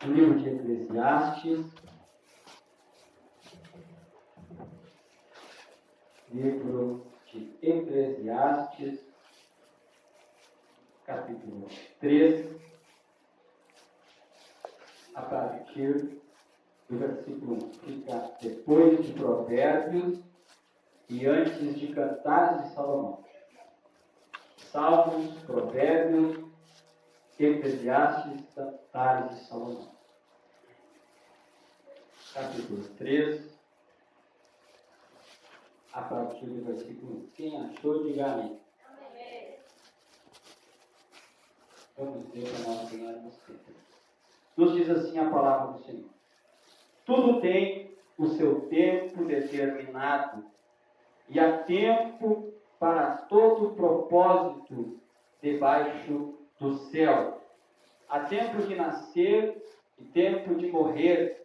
no livro de Eclesiastes, capítulo 3, a partir do versículo 1. Fica depois de Provérbios e antes de Cantares de Salomão. Salmos, Provérbios, Eclesiastes, Cantares de Salomão. Capítulo 3, a partir do versículo 1. Quem achou, diga amém. Amém. Vamos ver para nós ganharmos tempo. Nos diz assim a palavra do Senhor. Tudo tem o seu tempo determinado, e há tempo para todo propósito debaixo do céu. Há tempo de nascer e tempo de morrer,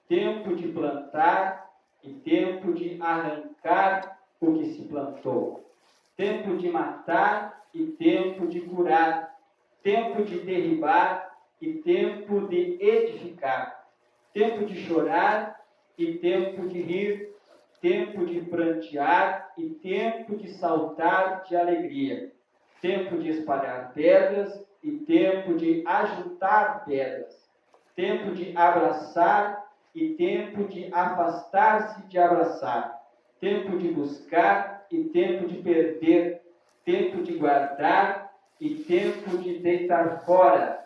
tempo de plantar e tempo de arrancar o que se plantou, tempo de matar e tempo de curar, tempo de derribar e tempo de edificar, tempo de chorar e tempo de rir, tempo de prantear e tempo de saltar de alegria, tempo de espalhar pedras e tempo de ajuntar pedras, tempo de abraçar e tempo de afastar-se de abraçar, tempo de buscar e tempo de perder, tempo de guardar e tempo de deitar fora,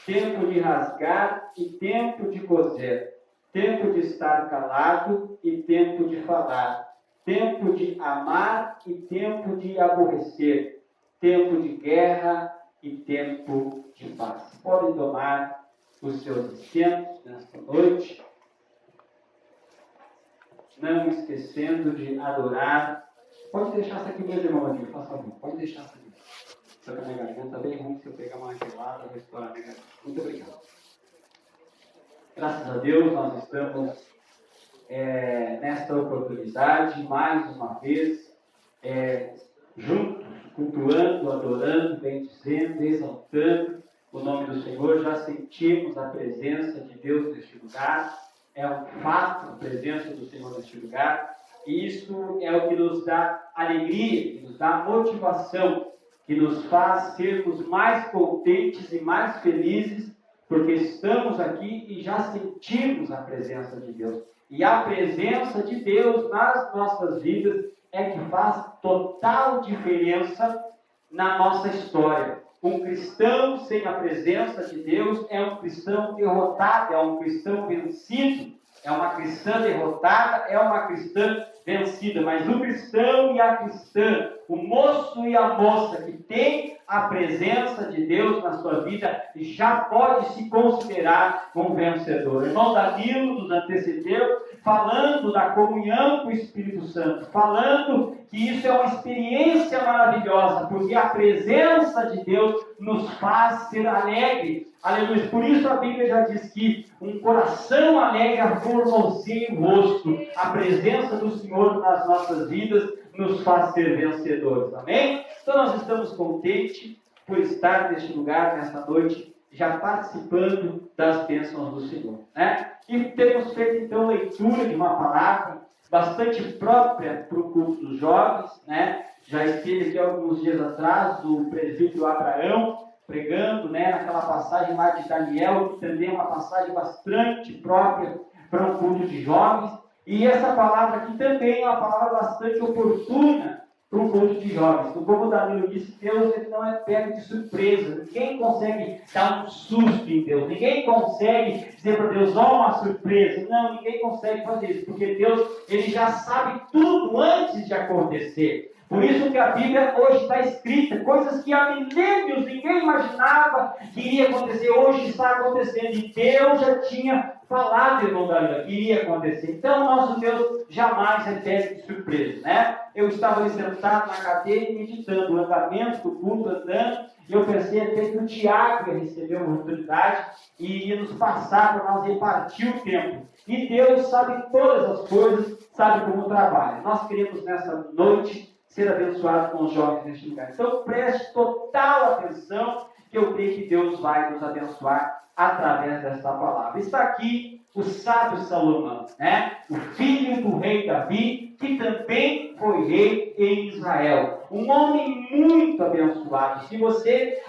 tempo de rasgar e tempo de coser, tempo de estar calado e tempo de falar, tempo de amar e tempo de aborrecer, tempo de guerra e tempo de paz. Podem tomar os seus assentos nesta noite, não esquecendo de adorar. Pode deixar essa aqui mesmo, irmão aqui, por favor. Pode deixar essa aqui. Só que a minha garganta está bem ruim, se eu pegar uma gelada, vai estourar a minha garganta. Muito obrigado. Graças a Deus, nós estamos nesta oportunidade, mais uma vez, juntos, cultuando, adorando, bendizendo, exaltando o nome do Senhor. Já sentimos a presença de Deus neste lugar. É um fato a presença do Senhor neste lugar. E isso é o que nos dá alegria, que nos dá motivação, que nos faz sermos mais contentes e mais felizes, porque estamos aqui e já sentimos a presença de Deus. E a presença de Deus nas nossas vidas é que faz total diferença na nossa história. Um cristão sem a presença de Deus é um cristão derrotado, é um cristão vencido, é uma cristã derrotada, é uma cristã vencida. Mas o cristão e a cristã, o moço e a moça que tem a presença de Deus na sua vida, já pode se considerar um vencedor. O irmão Danilo nos antecedeu, falando da comunhão com o Espírito Santo, falando que isso é uma experiência maravilhosa, porque a presença de Deus nos faz ser alegre. Aleluia. Por isso a Bíblia já diz que um coração alegre formoseia o rosto. A presença do Senhor nas nossas vidas nos faz ser vencedores. Amém? Então nós estamos contentes por estar neste lugar, nesta noite, já participando das bênçãos do Senhor, né? E temos feito então leitura de uma palavra bastante própria para o culto dos jovens, né? Já esteve aqui alguns dias atrás o presbítero Abraão pregando, né, naquela passagem lá de Daniel, que também é uma passagem bastante própria para um culto de jovens. E essa palavra aqui também é uma palavra bastante oportuna para um culto de jovens. Como o Danilo disse, Deus ele não é pego de surpresa. Ninguém consegue dar um susto em Deus. Ninguém consegue dizer para Deus, ó, uma surpresa. Não, ninguém consegue fazer isso, porque Deus ele já sabe tudo antes de acontecer. Por isso que a Bíblia hoje está escrita, coisas que há milênios ninguém imaginava que iria acontecer, hoje está acontecendo. E Deus já tinha falado, irmão Danilo, que iria acontecer. Então, nosso Deus jamais é pego de surpresa, né? Eu estava ali sentado na cadeira, meditando o andamento do culto, andando, e eu pensei até que o Tiago ia receber uma oportunidade e ia nos passar para nós repartir o tempo. E Deus sabe todas as coisas, sabe como trabalha. Nós queremos nessa noite ser abençoado com os jovens neste lugar. Então preste total atenção, que eu creio que Deus vai nos abençoar através desta palavra. Está aqui o sábio Salomão, né? O filho do rei Davi, que também foi rei em Israel. Um homem muito abençoado. Se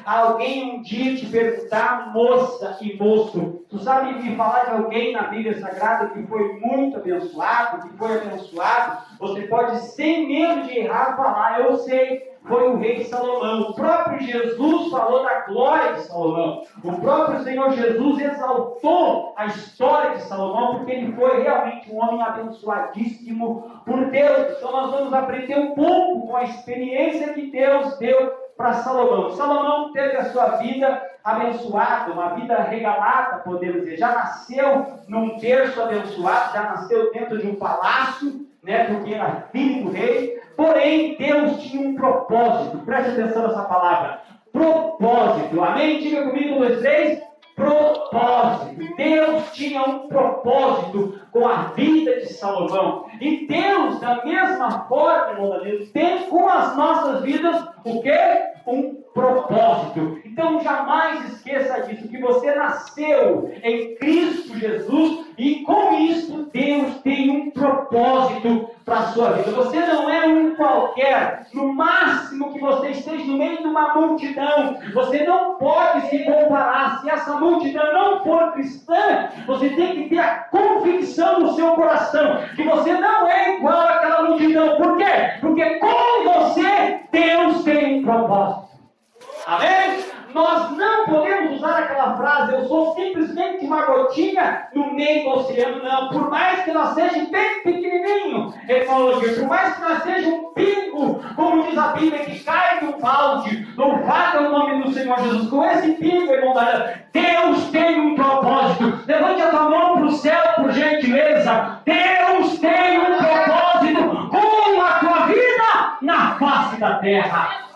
alguém um dia te perguntar, moça e moço, tu sabe me falar de alguém na Bíblia Sagrada que foi muito abençoado, que foi abençoado? Você pode, sem medo de errar, falar, eu sei. Foi o rei Salomão. O próprio Jesus falou da glória de Salomão. O próprio Senhor Jesus exaltou a história de Salomão, porque ele foi realmente um homem abençoadíssimo por Deus. Então nós vamos aprender um pouco com a experiência que Deus deu para Salomão. Salomão teve a sua vida abençoada, uma vida regalada, podemos dizer. Já nasceu num berço abençoado, já nasceu dentro de um palácio, né, porque era filho do rei. Porém, Deus tinha um propósito. Preste atenção nessa palavra. Propósito. Amém? Diga comigo, 1, 2, 3. Propósito. Deus tinha um propósito com a vida de Salomão. E Deus, da mesma forma, irmão Danilo, tem com as nossas vidas o quê? Um propósito. Então jamais esqueça disso, que você nasceu em Cristo Jesus e com isso Deus tem um propósito para a sua vida. Você não é um qualquer. No máximo que você esteja no meio de uma multidão, você não pode se comparar. Se essa multidão não for cristã, você tem que ter a convicção no seu coração que você não é igual àquela multidão. Por quê? Porque com você Deus tem um propósito. Amém? Nós não podemos usar aquela frase, eu sou simplesmente uma gotinha no meio do oceano. Não, por mais que nós seja bem pequenininho, por mais que nós seja um pingo, como diz a Bíblia, que cai do balde, louvado é o nome do Senhor Jesus. Com esse pingo, irmão, Deus tem um propósito. Levante a tua mão para o céu, por gentileza. Deus tem um propósito com a tua vida na face da terra.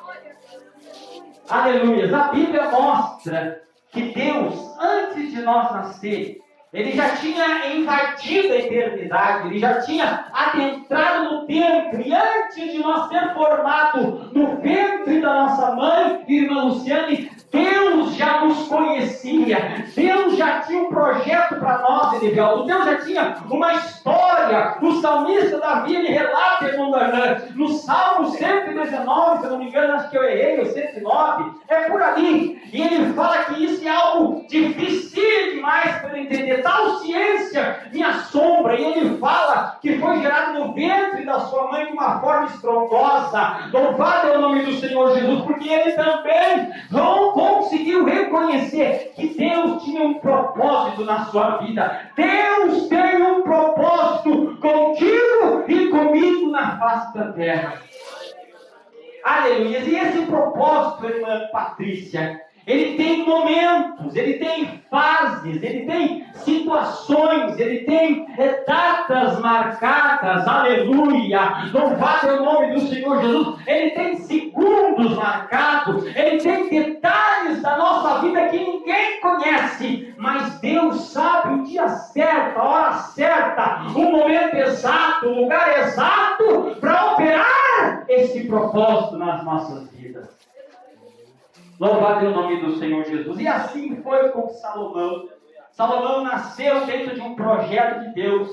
Aleluia. A Bíblia mostra que Deus, antes de nós nascer, Ele já tinha invadido a eternidade, Ele já tinha adentrado no tempo, e antes de nós ser formado no ventre da nossa mãe, irmã Luciane, Deus já nos conhecia, Deus já tinha um projeto para nós, Edivaldo, Deus já tinha uma história. O salmista Davi, ele relata, irmão Darlan, no Salmo 119, se eu não me engano, acho que eu errei, o 109, é por ali, e ele fala que isso é algo difícil demais para ele entender, tal ciência me assombra, e ele fala que foi gerado no ventre da sua mãe de uma forma estrondosa. Louvado é o nome do Senhor Jesus, porque ele também não conseguiu reconhecer que Deus tinha um propósito na sua vida. Deus tem um propósito contigo e comigo na face da terra. Aleluia. E esse propósito, irmã Patrícia, ele tem momentos, ele tem fases, ele tem situações, ele tem datas marcadas, aleluia, louvado é o nome do Senhor Jesus. Ele tem segundos marcados, ele tem detalhes da nossa vida que ninguém conhece, mas Deus sabe o dia certo, a hora certa, o momento exato, o lugar exato para operar esse propósito nas nossas vidas. Louvado é o nome do Senhor Jesus. E assim foi com Salomão. Salomão nasceu dentro de um projeto de Deus.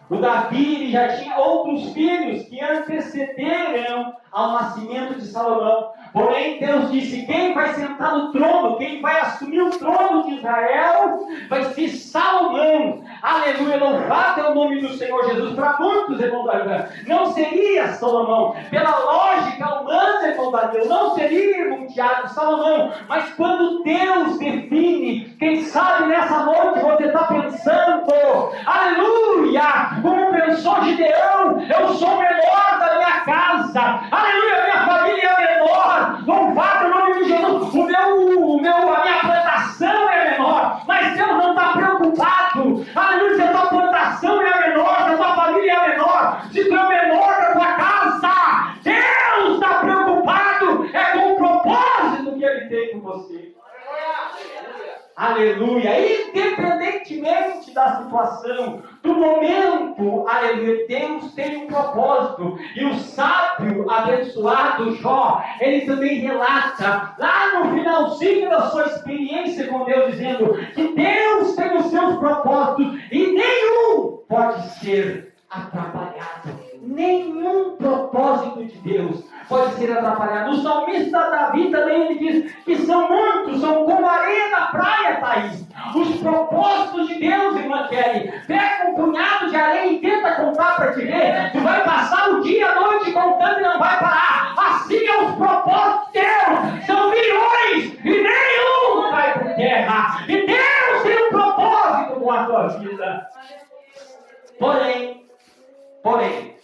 O Davi, ele já tinha outros filhos que antecederam ao nascimento de Salomão. Porém, Deus disse, quem vai sentar no trono, quem vai assumir o trono de Israel, vai ser Salomão. Aleluia, louvado é o nome do Senhor Jesus. Para muitos, irmão Daniel, não seria Salomão. Pela lógica humana, irmão Daniel, não seria, irmão Tiago, Salomão. Mas quando Deus define, quem sabe nessa noite você está pensando, aleluia, como pensou Gideão, eu sou o menor da minha casa, aleluia, minha família é menor, louvado o nome de Jesus, a minha plantação é menor, mas Deus não está preocupado, aleluia, se a tua plantação é menor, se a tua família é menor, se tu é menor da tua casa, Deus está preocupado, é com o propósito que Ele tem com você. Aleluia! Independentemente da situação, do momento, aleluia, Deus tem um propósito. E o sábio, abençoado Jó, ele também relata, lá no finalzinho da sua experiência com Deus, dizendo que Deus tem os seus propósitos e nenhum pode ser atrapalhado. Nenhum propósito de Deus pode ser atrapalhado. O salmista Davi também ele diz que são muitos, são como areia na praia, Thaís. Os propósitos de Deus, irmã Kelly. Pega um punhado de areia e tenta contar para te ver. Tu vai passar o dia, a noite contando e não vai parar. Assim é os propósitos de Deus. São milhões e nenhum vai por terra. E Deus tem um propósito com a tua vida. Porém,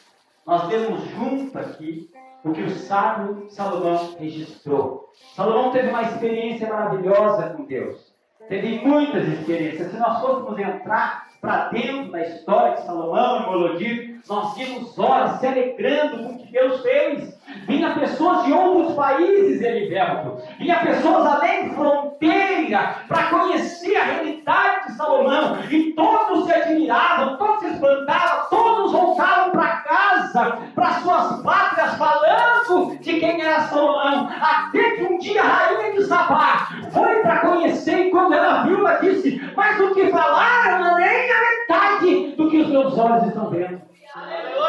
nós temos junto aqui o que o sábio Salomão registrou. Salomão teve uma experiência maravilhosa com Deus. Teve muitas experiências. Se nós fôssemos entrar para dentro da história de Salomão e Molodiv, nós tínhamos horas se alegrando com o que Deus fez. Vinha pessoas de outros países, Elivelto. Vinha pessoas além de fronteira para conhecer a realidade de Salomão. E todos se admiravam, todos se espantavam, todos voltavam para casa, para suas pátrias, falando de quem era Salomão. Até que um dia a rainha de Sabá foi para conhecer, e quando ela viu, ela disse: mas o que falaram nem a metade do que os meus olhos estão vendo.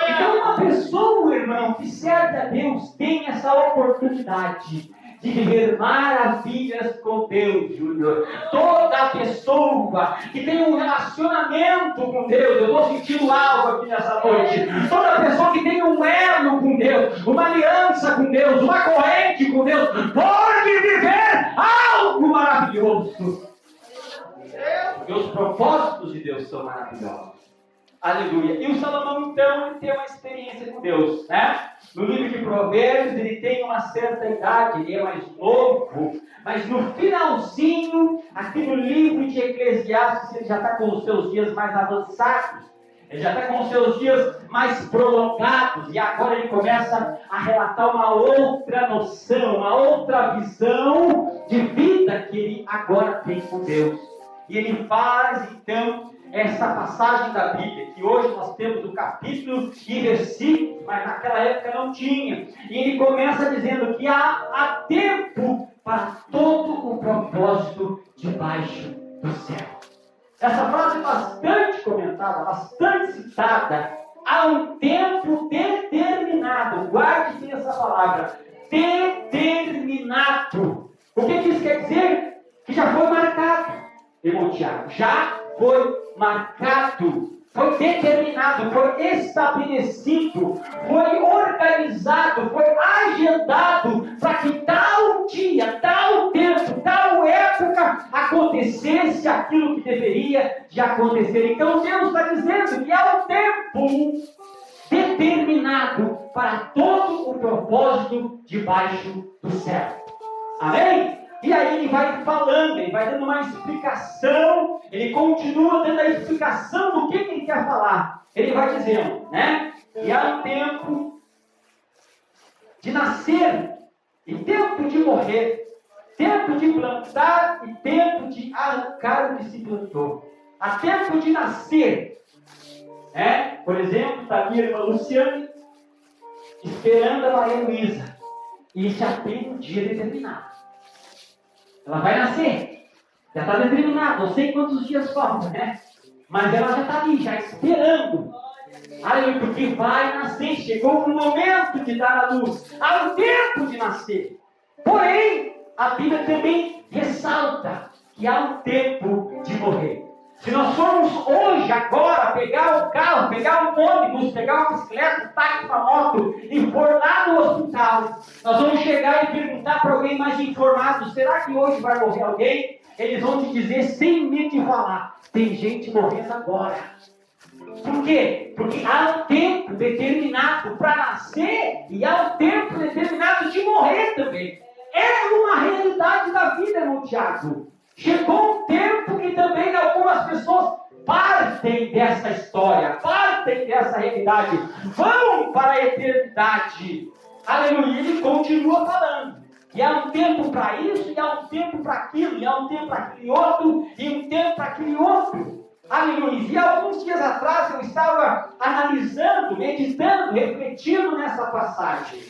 Então uma pessoa, irmão, que serve a Deus, tem essa oportunidade de viver maravilhas com Deus, Júnior. Toda pessoa que tem um relacionamento com Deus, eu estou sentindo algo aqui nessa noite. Toda pessoa que tem um elo com Deus, uma aliança com Deus, uma corrente com Deus, pode viver algo maravilhoso. Porque os propósitos de Deus são maravilhosos. Aleluia. E o Salomão, então, ele tem uma experiência com Deus, né? No livro de Provérbios, ele tem uma certa idade, ele é mais novo, mas no finalzinho, aqui no livro de Eclesiastes, ele já está com os seus dias mais avançados, ele já está com os seus dias mais prolongados, e agora ele começa a relatar uma outra noção, uma outra visão de vida que ele agora tem com Deus. E ele faz, então, essa passagem da Bíblia, que hoje nós temos o capítulo e versículos, mas naquela época não tinha. E ele começa dizendo que há tempo para todo o propósito debaixo do céu. Essa frase é bastante comentada, bastante citada. Há um tempo determinado. Guarde-se essa palavra. Determinado. O que isso quer dizer? Que já foi marcado, irmão Tiago. Já foi marcado, foi determinado, foi estabelecido, foi organizado, foi agendado para que tal dia, tal tempo, tal época acontecesse aquilo que deveria de acontecer. Então Deus está dizendo que há um tempo determinado para todo o propósito debaixo do céu. Amém? E aí ele vai falando, ele vai dando uma explicação, ele continua dando a explicação do que ele quer falar. Ele vai dizendo, né? E há um tempo de nascer e tempo de morrer, tempo de plantar e tempo de arrancar o que se plantou. Há tempo de nascer, né? Por exemplo, está a minha irmã Luciane esperando a Maria Luísa, e já tem um dia determinado. Ela vai nascer, já está determinado, não sei quantos dias faltam, né? Mas ela já está ali, já esperando. Aleluia, porque vai nascer, chegou o momento de dar a luz, há um tempo de nascer. Porém, a Bíblia também ressalta que há um tempo de morrer. Se nós formos hoje, agora, pegar um carro, pegar um ônibus, pegar uma bicicleta, um táxi, uma moto e for lá no hospital, nós vamos chegar e perguntar para alguém mais informado: será que hoje vai morrer alguém? Eles vão te dizer sem medo de falar: tem gente morrendo agora. Por quê? Porque há um tempo determinado para nascer e há um tempo determinado de morrer também. É uma realidade da vida, irmão Tiago. Chegou um tempo que também algumas pessoas partem dessa história, partem dessa realidade, vão para a eternidade. Aleluia, ele continua falando. E há um tempo para isso, e há um tempo para aquilo, e há um tempo para aquele outro, e um tempo para aquele outro. Aleluia. E alguns dias atrás eu estava analisando, meditando, refletindo nessa passagem.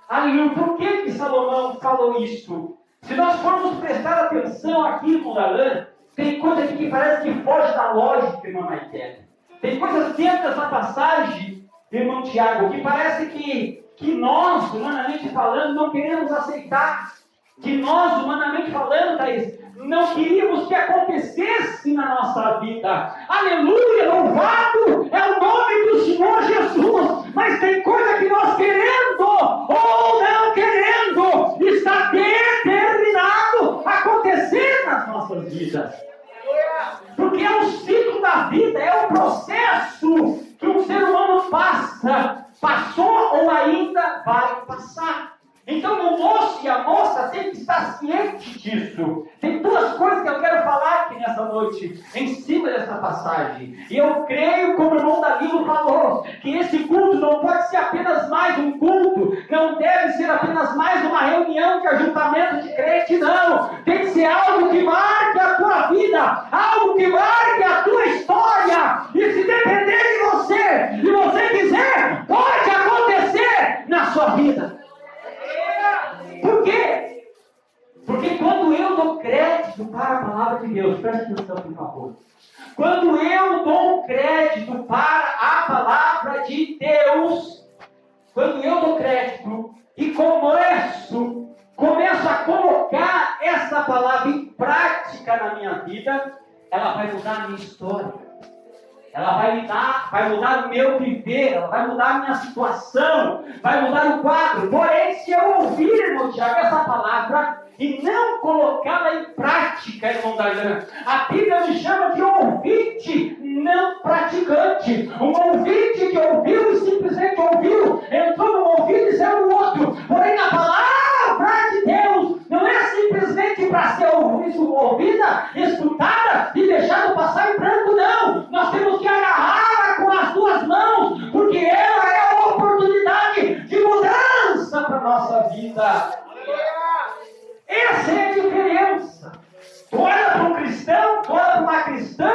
Aleluia. Por que Salomão falou isso? Se nós formos prestar atenção aqui, irmão Alain, tem coisa aqui que parece que foge da lógica, irmão Maite. Tem coisas dentro dessa passagem, irmão Tiago, que parece que nós, humanamente falando, não queremos aceitar. Que nós, humanamente falando, Thaís, não queríamos que acontecesse na nossa vida. Aleluia, louvado é o nome do Senhor Jesus. Mas tem coisa que nós querendo ou não querendo, está determinado a acontecer nas nossas vidas. Porque é o ciclo da vida, é o processo que um ser humano passa, passou ou ainda vai passar. Então o moço e a moça têm que estar cientes disso. Tem duas coisas que eu quero falar aqui nessa noite, em cima dessa passagem. E eu creio, como o irmão Danilo falou, que esse culto não pode ser apenas mais um culto, não deve ser apenas mais uma reunião de ajuntamento de crente, não. Tem que ser algo que marque a tua vida, algo que marque a tua história. E se depender de você, e você quiser, pode acontecer na sua vida. Por quê? Porque quando eu dou crédito para a palavra de Deus, preste atenção, por favor. Quando eu dou crédito para a palavra de Deus, quando eu dou crédito e começo a colocar essa palavra em prática na minha vida, ela vai mudar a minha história. Ela vai mudar o meu viver, ela vai mudar a minha situação, vai mudar o quadro. Porém, se eu ouvir, irmão Tiago, essa palavra e não colocá-la em prática, irmão Darlan, a Bíblia me chama de ouvinte, não praticante. Um ouvinte que ouviu e simplesmente ouviu, entrou num ouvido e saiu no outro. Porém, a palavra de Deus não é simplesmente para ser ouvida, escutada e deixada passar em branco, não. Nós temos que agarrá-la com as duas mãos, porque ela é a oportunidade de mudança para a nossa vida. Essa é a diferença. Tu olha para um cristão, tu olha para uma cristã,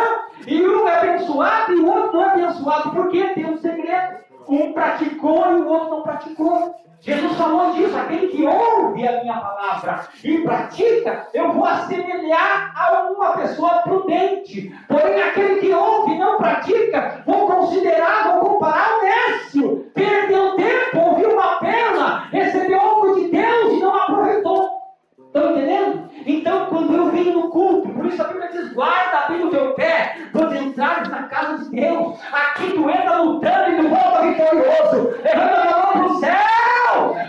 e um é abençoado e o outro não é abençoado. Por quê? Tem um segredo. Um praticou e o outro não praticou. Jesus falou disso, aquele que ouve a minha palavra e pratica, eu vou assemelhar a uma pessoa prudente. Porém, aquele que ouve e não pratica, vou comparar o nécio. Perdeu tempo, ouviu uma pérola, recebeu algo de Deus e não aproveitou. Estão entendendo? Então, quando eu venho no culto, por isso a Bíblia diz, guarda bem o teu pé, quando entrares na casa de Deus. Aqui tu entra lutando e tu volta vitorioso, levando a mão para o céu.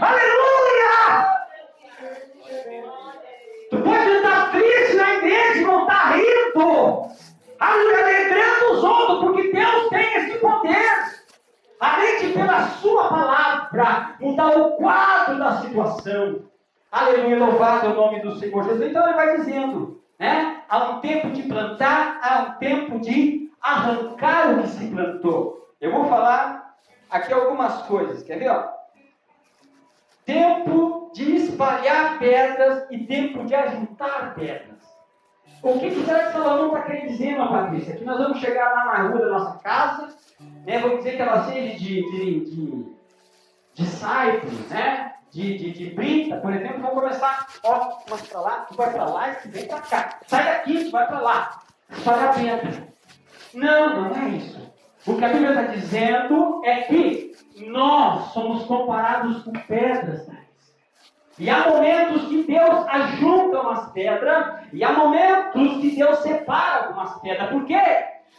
Aleluia! Tu pode estar triste na igreja e não estar rindo. Aleluia, alegrando os outros, porque Deus tem esse poder. Além de pela sua palavra mudar o quadro da situação. Aleluia, louvado é o nome do Senhor Jesus. Então ele vai dizendo, né? Há um tempo de plantar, há um tempo de arrancar o que se plantou. Eu vou falar aqui algumas coisas, quer ver? Ó? Tempo de espalhar pedras e tempo de ajuntar pedras. O que será que Salomão está querendo dizer, irmã Patrícia? Que nós vamos chegar lá na rua da nossa casa, né? Vamos dizer que ela seja de saipro, né? De brita, por exemplo, vamos começar, ó, vamos para lá, tu vai para lá e tu vem para cá. Sai daqui, tu vai para lá. Espalhar pedra. Não é isso. O que a Bíblia está dizendo é que nós somos comparados com pedras. E há momentos que Deus ajunta umas pedras, e há momentos que Deus separa algumas pedras. Por quê?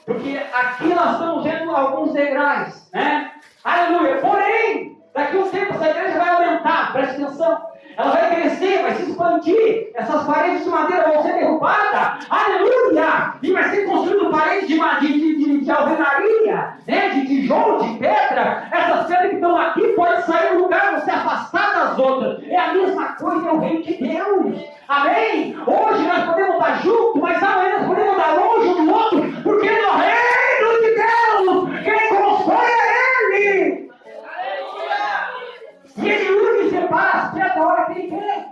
Porque aqui nós estamos vendo alguns degraus, né? Aleluia. Porém, daqui a um tempo essa igreja vai aumentar, presta atenção. Ela vai crescer, vai se expandir. Essas paredes de madeira vão ser derrubadas. Aleluia! E vai ser construído paredes de alvenaria, né? De tijolo, de pedra. Essas pedras que estão aqui podem sair do lugar, vão se afastar das outras. É a mesma coisa, é o reino de Deus. Amém? Hoje nós podemos estar juntos, mas amanhã nós podemos estar longe um do outro, porque no reino de Deus, quem constrói é Ele. E Ele une e separa as pedras a hora que Ele quer.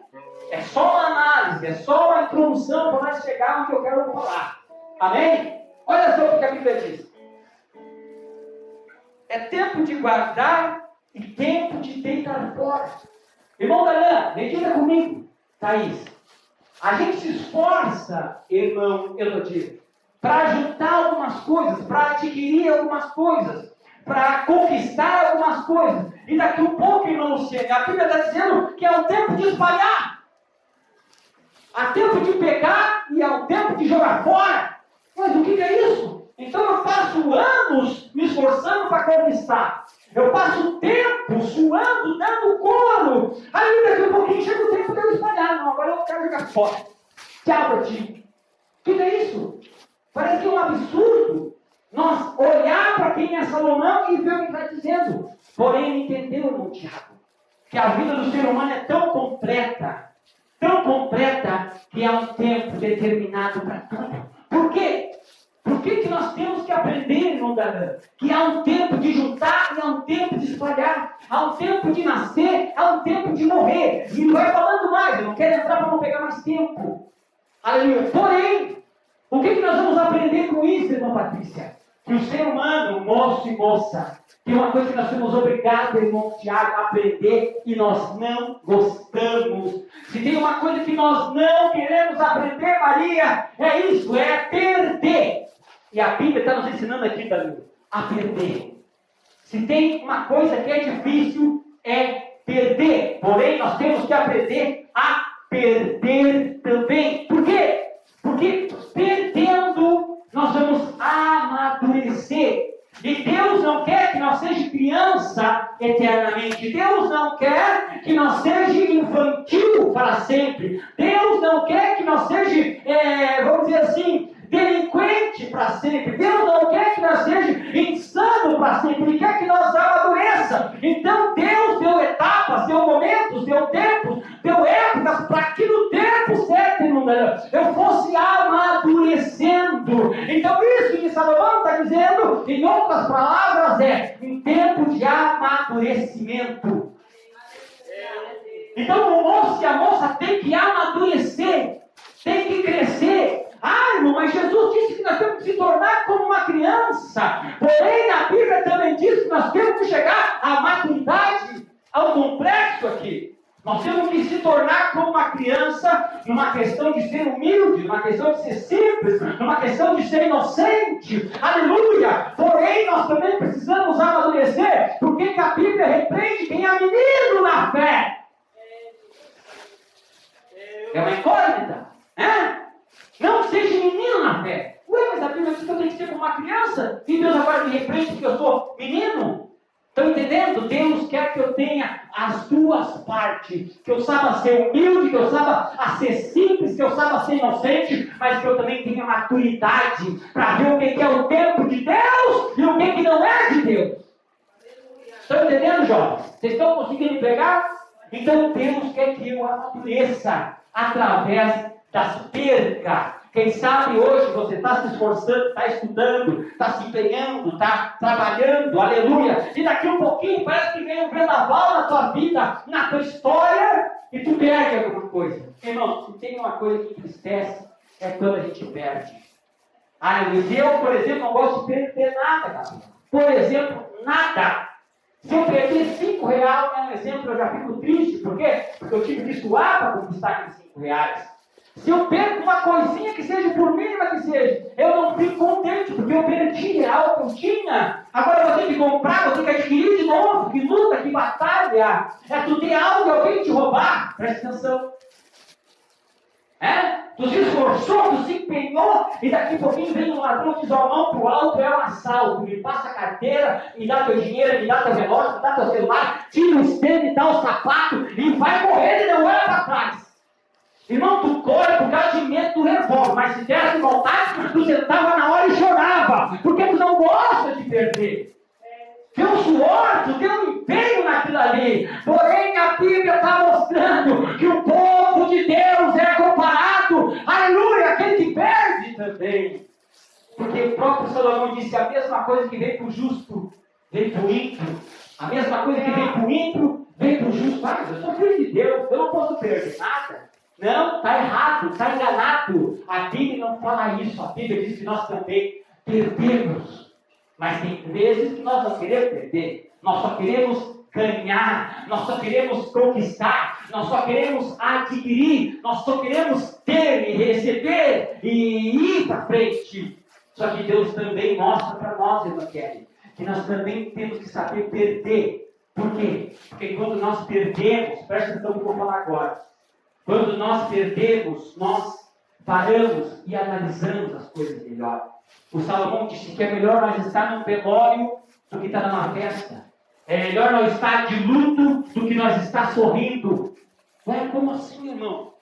que eu quero falar. Amém? Olha só o que a Bíblia diz. É tempo de guardar e tempo de deitar fora. Irmão Darlan, medita comigo. Thaís, a gente se esforça, irmão Elodie, para juntar algumas coisas, para adquirir algumas coisas, para conquistar algumas coisas. E daqui um pouco, irmão Luciano, a Bíblia está dizendo que é o tempo de espalhar. Há tempo de pegar e há o tempo de jogar fora. Mas o que é isso? Então eu passo anos me esforçando para conquistar. Eu passo tempo suando, dando couro. Aí daqui a pouquinho chega o tempo de eu espalhar. Não, agora eu quero jogar fora. Tchau pra ti. O que é isso? Parece que é um absurdo nós olhar para quem é Salomão e ver o que está dizendo. Porém, entendeu, irmão Tiago, que a vida do ser humano é tão completa, que há um tempo determinado para tudo. Por quê? Por que nós temos que aprender, irmão Darlan, que há um tempo de juntar e há um tempo de espalhar, há um tempo de nascer, há um tempo de morrer. E vai falando mais, eu não quero entrar para não pegar mais tempo. Aleluia. Porém, o que nós vamos aprender com isso, irmã Patrícia? Que o ser humano, moço e moça, tem uma coisa que nós somos obrigados, irmão Tiago, a aprender e nós não gostamos. Se tem uma coisa que nós não queremos aprender, Maria, é isso, é perder. E a Bíblia está nos ensinando aqui, Danilo, a perder. Se tem uma coisa que é difícil, é perder. Porém, nós temos que aprender a perder também. Por quê? Porque perdendo, nós vamos amadurecer. E Deus não quer que nós sejamos criança eternamente. Deus não quer que nós sejamos infantil para sempre. Deus não quer que nós sejamos, vamos dizer assim, delinquente para sempre. Deus não quer que nós sejamos insano para sempre. Ele quer que nós amadureça. Então Deus deu etapas, deu momentos, deu tempos, deu épocas para que no tempo certo, eu fosse amadurecendo. Então isso que Salomão está dizendo, em outras palavras, é em tempo de amadurecimento. Então o moço e a moça tem que amadurecer, tem que crescer. Ah, irmão, mas Jesus disse que nós temos que se tornar como uma criança. Porém, a Bíblia também diz que nós temos que chegar à maturidade, ao complexo aqui. Nós temos que se tornar como uma criança numa questão de ser humilde, numa questão de ser simples, numa questão de ser inocente. Aleluia! Porém, nós também precisamos amadurecer, porque a Bíblia repreende quem é menino na fé. É uma incógnita, né? Não seja menino na fé. Ué, mas a Bíblia diz que eu tenho que ser como uma criança, e Deus agora me repreende porque eu sou menino? Estão entendendo? Deus quer que eu tenha as duas partes. Que eu saiba ser humilde, que eu saiba ser simples, que eu saiba ser inocente, mas que eu também tenha maturidade para ver o que é o tempo de Deus e o que não é de Deus. Estão entendendo, jovens? Vocês estão conseguindo me pegar? Então Deus quer que eu amadureça através das percas. Quem sabe hoje você está se esforçando, está estudando, está se empenhando, está trabalhando, aleluia. E daqui um pouquinho parece que vem um vendaval na tua vida, na tua história, e tu perde alguma coisa. Irmão, se tem uma coisa que entristece, é quando a gente perde. Aleluia. Eu, por exemplo, não gosto de perder nada, cara. Por exemplo, nada. Se eu perder R$5, é um exemplo, eu já fico triste. Por quê? Porque eu tive que suar para conquistar aqueles R$5. Se eu perco uma coisinha que seja, por mínima que seja, eu não fico contente, porque eu perdi algo que eu tinha. Agora eu vou ter que comprar, vou ter que adquirir de novo. Que luta, que batalha. É tu ter algo que alguém te roubar. Presta atenção. Tu se esforçou, tu se empenhou, e daqui a pouquinho vem um ladrão, diz a mão pro alto, é um assalto. Me passa a carteira, me dá teu dinheiro, me dá teu relógio, me dá teu celular, tira o espelho, me dá o sapato, e vai correr e não olha para trás. Irmão, tu corre por causa de medo do revólver, mas se desse vontade, tu sentava na hora e chorava, porque tu não gosta de perder. Teu suor, tu tem um empenho naquilo ali. Porém, a Bíblia está mostrando que o povo de Deus é comparado, aleluia, aquele que perde também. Porque o próprio Salomão disse: a mesma coisa que vem para o justo, vem para o ímpio. A mesma coisa que vem para o ímpio, vem para o justo. Ah, eu sou filho de Deus, eu não posso perder nada. Não, está errado, está enganado. A Bíblia não fala isso. A Bíblia diz que nós também perdemos. Mas tem vezes que nós não queremos perder. Nós só queremos ganhar. Nós só queremos conquistar. Nós só queremos adquirir. Nós só queremos ter e receber e ir para frente. Só que Deus também mostra para nós, irmã Kelly, que nós também temos que saber perder. Por quê? Porque quando nós perdemos, presta atenção no que eu vou falar agora. Quando nós perdemos, nós paramos e analisamos as coisas melhor. O Salomão disse que é melhor nós estar num velório do que estar numa festa. É melhor nós estar de luto do que nós estar sorrindo. Ué, como assim, irmão?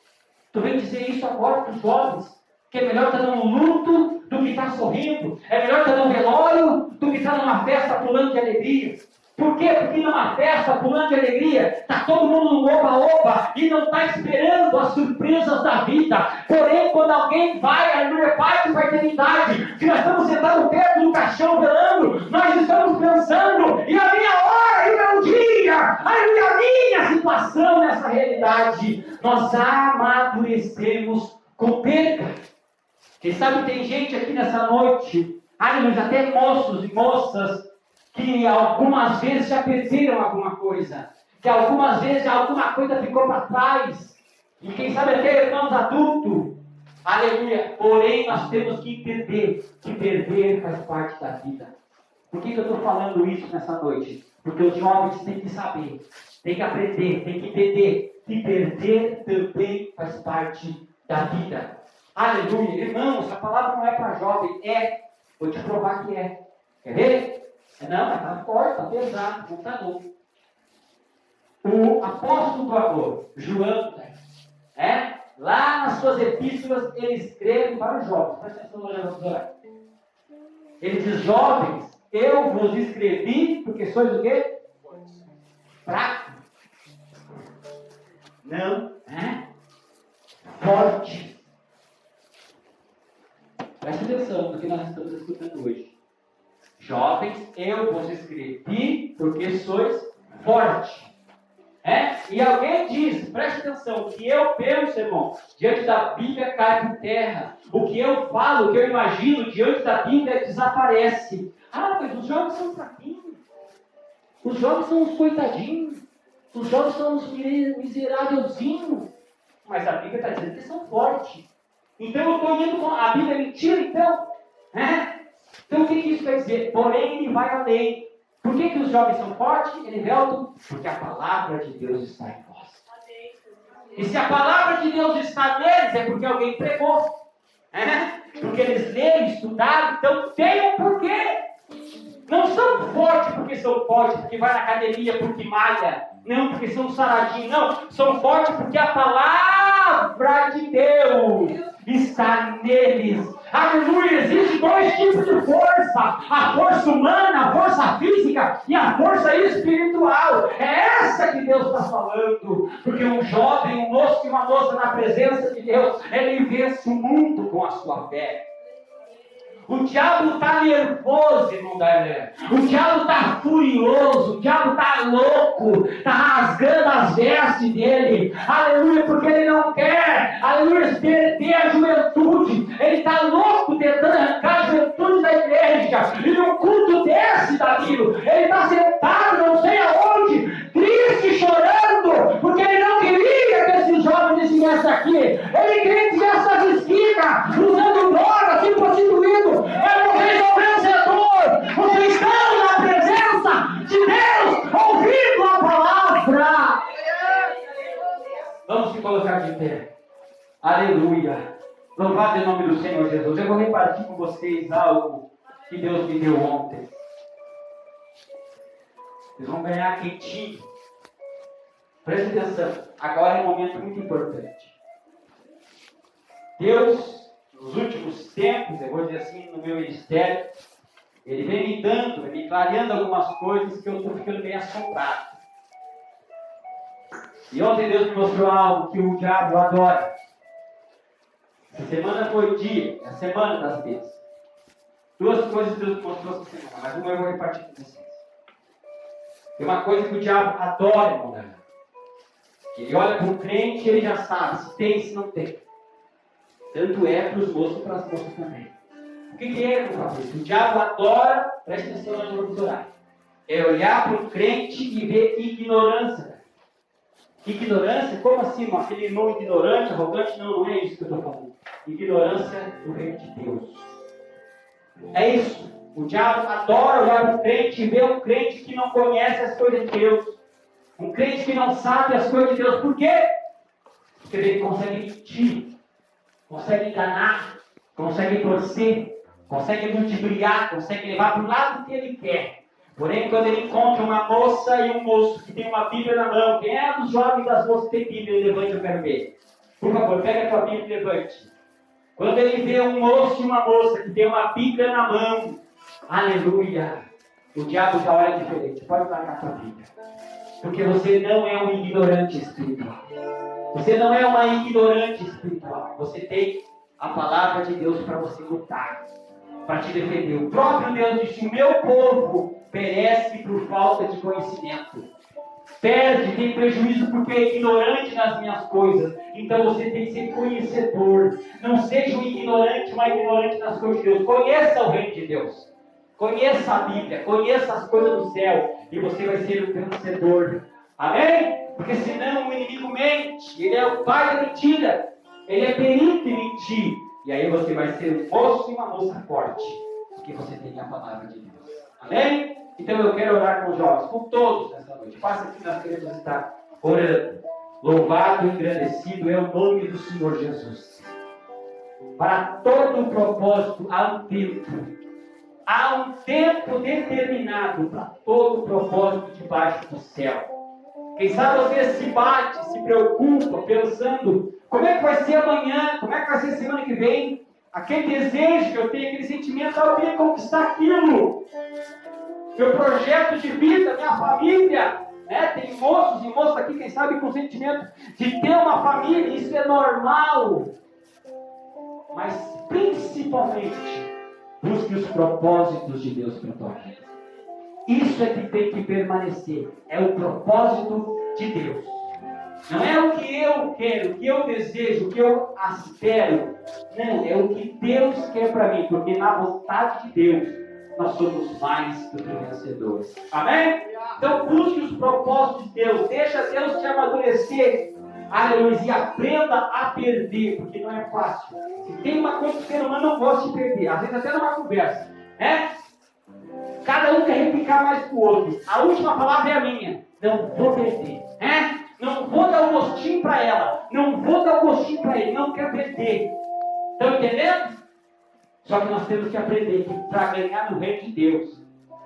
Tu vem dizer isso agora para os jovens? Que é melhor estar num luto do que estar sorrindo. É melhor estar num velório do que estar numa festa pulando de alegria. Por quê? Porque numa festa pulando de alegria, está todo mundo no oba-oba e não está esperando as surpresas da vida. Porém, quando alguém vai, aleluia, parte para a eternidade, que nós estamos sentados perto do caixão velando, nós estamos pensando, e a minha hora, e o meu dia, aleluia, a minha situação nessa realidade. Nós amadurecemos com perda. Quem sabe tem gente aqui nessa noite, aleluia, até moços e moças, que algumas vezes já perderam alguma coisa, que algumas vezes alguma coisa ficou para trás, e quem sabe até irmãos adultos, aleluia, porém nós temos que entender que perder faz parte da vida. Por que eu estou falando isso nessa noite? Porque os jovens têm que saber, têm que aprender, têm que entender que perder também faz parte da vida. Aleluia, irmãos, a palavra não é para jovem, vou te provar que é. Quer ver? Não, está forte, está pesado, não está novo. O apóstolo do amor, João, lá nas suas epístolas, ele escreve para os jovens. Presta atenção no negócio. Ele diz: jovens, eu vos escrevi porque sois o quê? Fraco. Não, forte. Presta atenção no que nós estamos escutando hoje. Jovens, eu vos escrevi porque sois fortes. E alguém diz, preste atenção, o que eu penso, irmão, diante da Bíblia cai por terra. O que eu falo, o que eu imagino diante da Bíblia desaparece. Mas os jovens são fraquinhos. Os jovens são uns coitadinhos. Os jovens são uns miserávelzinhos. Mas a Bíblia está dizendo que são fortes. Então eu estou indo com a Bíblia, é mentira, então? Então o que isso quer dizer? Porém, ele vai além. Por que os jovens são fortes, Elivelton? Porque a palavra de Deus está em nós. E se a palavra de Deus está neles, é porque alguém pregou. Porque eles leram, estudaram, então tem um porquê. Não são fortes porque são fortes, porque vai na academia, porque malha. Não, porque são saradinhos. Não, são fortes porque a palavra de Deus está neles. Aleluia! Existem dois tipos de força: a força humana, a força física e a força espiritual. É essa que Deus está falando. Porque um jovem, um moço e uma moça na presença de Deus, ele vence o mundo com a sua fé. O diabo está nervoso, irmão Darlan. O diabo está furioso. O diabo está louco. Está rasgando as vestes dele. Aleluia, porque ele não quer, aleluia, perder a juventude. Ele está louco tentando arrancar a juventude da igreja. E no culto desse, Danilo, ele está sentado não sei aonde, triste, chorando, porque ele não queria que esses jovens estivessem aqui. Ele queria que estivesse nas esquinas, usando droga, se prostituindo. Vocês são vencedores. Vocês estão na presença de Deus, ouvindo a palavra. Vamos se colocar de pé. Aleluia. Louvado é o nome do Senhor Jesus. Eu vou repartir com vocês algo que Deus me deu ontem. Vocês vão ganhar quentinho. Preste atenção. Agora é um momento muito importante. Deus, nos últimos tempos, eu vou dizer assim, no meu ministério, Ele vem me dando, vem me clareando algumas coisas que eu estou ficando bem assombrado. E ontem Deus me mostrou algo que o diabo adora. Essa semana foi o dia, a semana das bênçãos. Duas coisas que Deus me mostrou essa semana, mas uma eu vou repartir com vocês. Tem uma coisa que o diabo adora, irmão. Ele olha para o crente e ele já sabe se tem, se não tem. Tanto é para os moços e para as moças também. O que é, meu Fabrício? O diabo adora, presta atenção onde eu vou orar, é olhar para o crente e ver ignorância. Ignorância? Como assim, irmão? Aquele irmão ignorante, arrogante? Não, não é isso que eu estou falando. Ignorância do reino de Deus. É isso. O diabo adora olhar para o crente e ver um crente que não conhece as coisas de Deus. Um crente que não sabe as coisas de Deus. Por quê? Porque ele consegue mentir, consegue enganar, consegue torcer, consegue ludibriar, consegue levar para o lado que ele quer. Porém, quando ele encontra uma moça e um moço que tem uma Bíblia na mão, quem é dos jovens das moças que tem Bíblia? Levante, eu quero ver. Por favor, pega a tua Bíblia e levante. Quando ele vê um moço e uma moça que tem uma Bíblia na mão, aleluia, o diabo já olha diferente. Pode largar a tua Bíblia. Porque você não é um ignorante espiritual. Você não é uma ignorante espiritual. Você tem a palavra de Deus para você lutar, para te defender. O próprio Deus disse: o meu povo perece por falta de conhecimento. Perde, tem prejuízo porque é ignorante nas minhas coisas. Então você tem que ser conhecedor. Não seja um ignorante, mas ignorante nas coisas de Deus. Conheça o reino de Deus. Conheça a Bíblia. Conheça as coisas do céu. E você vai ser um vencedor. Amém? Porque senão o inimigo mente. Ele é o pai da mentira. Ele é perito em mentir. E aí você vai ser um moço e uma moça forte. Porque você tem a palavra de Deus. Amém? Então eu quero orar com os jovens, com todos nessa noite. Faça que nós queremos estar orando. Louvado e engrandecido é o nome do Senhor Jesus. Para todo o propósito há um tempo. Há um tempo determinado para todo o propósito debaixo do céu. Quem sabe você se bate, se preocupa, pensando: como é que vai ser amanhã? Como é que vai ser semana que vem? Aquele desejo que eu tenho, aquele sentimento, eu queria conquistar aquilo. Meu projeto de vida, minha família, né? Tem moços e moças aqui, quem sabe, com sentimento de ter uma família, isso é normal. Mas, principalmente, busque os propósitos de Deus para a tua vida. Isso é que tem que permanecer. É o propósito de Deus. Não é o que eu quero, o que eu desejo, o que eu aspiro. Não, é o que Deus quer para mim. Porque na vontade de Deus, nós somos mais do que vencedores. Amém? Então busque os propósitos de Deus. Deixa Deus te amadurecer. Aleluia. E aprenda a perder. Porque não é fácil. Se tem uma coisa que o ser humano não gosta de perder. Às vezes até numa conversa. Né? Cada um quer replicar mais que o outro. A última palavra é a minha. Não vou perder. Né? Não vou dar um gostinho para ela. Não vou dar um gostinho para ele. Não quero perder. Estão entendendo? Só que nós temos que aprender que para ganhar no reino de Deus,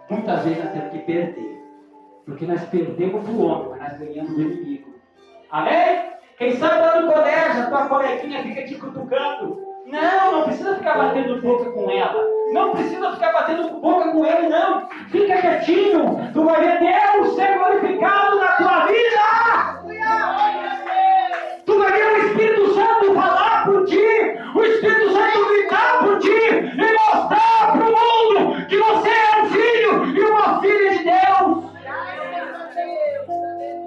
muitas vezes nós temos que perder. Porque nós perdemos do homem, mas nós ganhamos do inimigo. Amém? Quem sabe lá no colégio, a tua coleguinha fica te cutucando. Não precisa ficar batendo boca com ela. Não precisa ficar batendo boca com ele, não. Fica quietinho. Tu vai ver Deus ser glorificado na tua vida. Tu vai ver o Espírito Santo falar por ti. O Espírito Santo gritar por ti. E mostrar para o mundo que você é um filho e uma filha de Deus.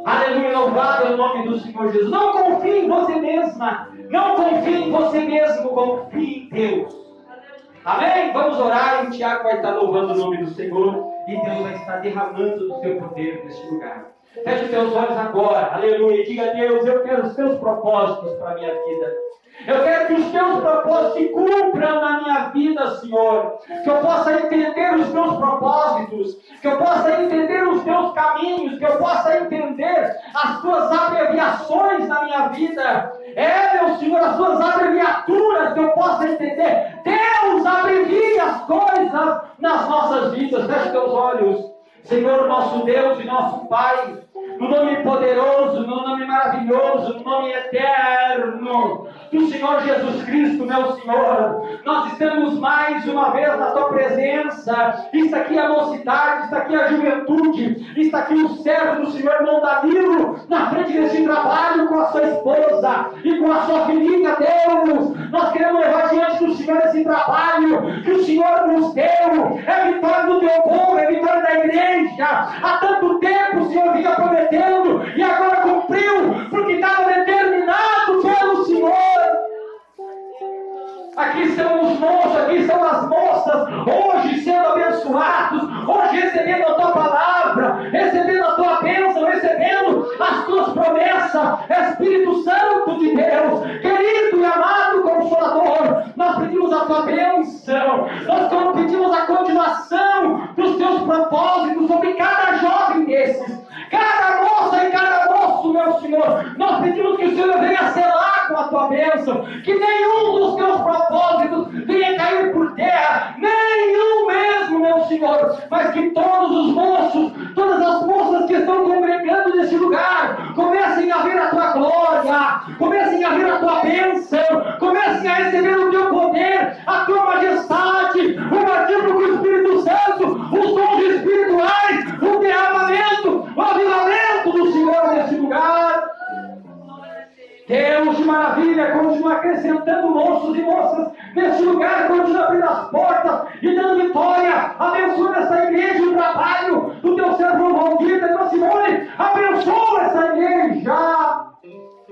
Aleluia, louvado é o nome do Senhor Jesus. Não confie em você mesma. Não confie em você mesmo, confie em Deus. Amém? Vamos orar e o Tiago vai estar louvando o nome do Senhor e Deus vai estar derramando do seu poder neste lugar. Feche os teus olhos agora, aleluia, e diga: a Deus, eu quero os teus propósitos para a minha vida. Eu quero que os teus propósitos se cumpram na minha vida, Senhor. Que eu possa entender os teus propósitos. Que eu possa entender os teus caminhos. Que eu possa entender as tuas abreviações na minha vida. Meu Senhor, as tuas abreviaturas. Que eu possa entender. Deus, abrevia as coisas nas nossas vidas. Feche teus olhos. Senhor, nosso Deus e nosso Pai, no nome poderoso, no nome maravilhoso, no nome eterno do Senhor Jesus Cristo, meu Senhor, nós estamos mais uma vez na Tua presença. Isso aqui é a mocidade, isso aqui é a juventude, isso aqui é o servo do Senhor, irmão Danilo, na frente desse trabalho com a sua esposa e com a sua filhinha, Deus. Nós queremos levar diante do Senhor esse trabalho que o Senhor nos deu. É vitória do Teu povo, é vitória da igreja. Há tanto tempo o Senhor vinha prometendo e agora cumpriu, porque moços, aqui estão as moças, hoje sendo abençoados, hoje recebendo a tua palavra, recebendo a tua bênção, recebendo as tuas promessas, Espírito Santo de Deus, querido e amado Consolador, nós pedimos a tua bênção, nós pedimos a continuação dos teus propósitos sobre cada jovem desses, cada moça e cada moço, meu Senhor. Nós pedimos que o Senhor venha selar com a tua bênção, que nenhum dos teus propósitos venha cair por terra, nenhum mesmo, meu Senhor, mas que todos os moços, todas as moças que estão congregando nesse lugar, comecem a ver a tua glória, comecem a ver a tua bênção, comecem a receber o teu poder, a tua majestade, o batismo com o Espírito Santo, os dons espirituais, o derramamento, o avivamento do Senhor nesse lugar. Deus de maravilha, continua acrescentando moços e moças nesse lugar, continua abrindo as portas e dando vitória, abençoa essa igreja, o trabalho do teu servo Valdir, da tua Simone, abençoa essa igreja,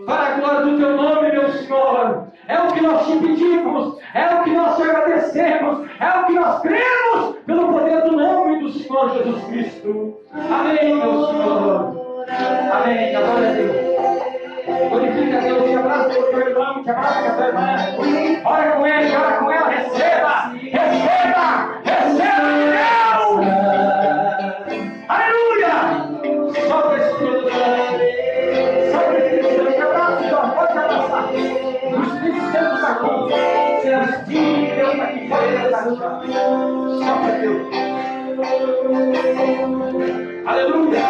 para a glória do teu nome, meu Senhor. É o que nós te pedimos, é o que nós te agradecemos, é o que nós cremos pelo poder do nome do Senhor Jesus Cristo. Amém, meu Senhor. Amém. Glória a Deus. Glorifica a Deus, te abraça o teu irmão, te abraça a tua irmã. Ora com ele, ora com ela, receba, receba, receba de Deus. Aleluia. Sopra esse Espírito Santo, sopra esse Espírito Santo, te abraça, Senhor, pode te abraçar. O Espírito Santo está aqui, o Espírito de Deus está aqui, pode abraçar. Sopra Deus. Aleluia.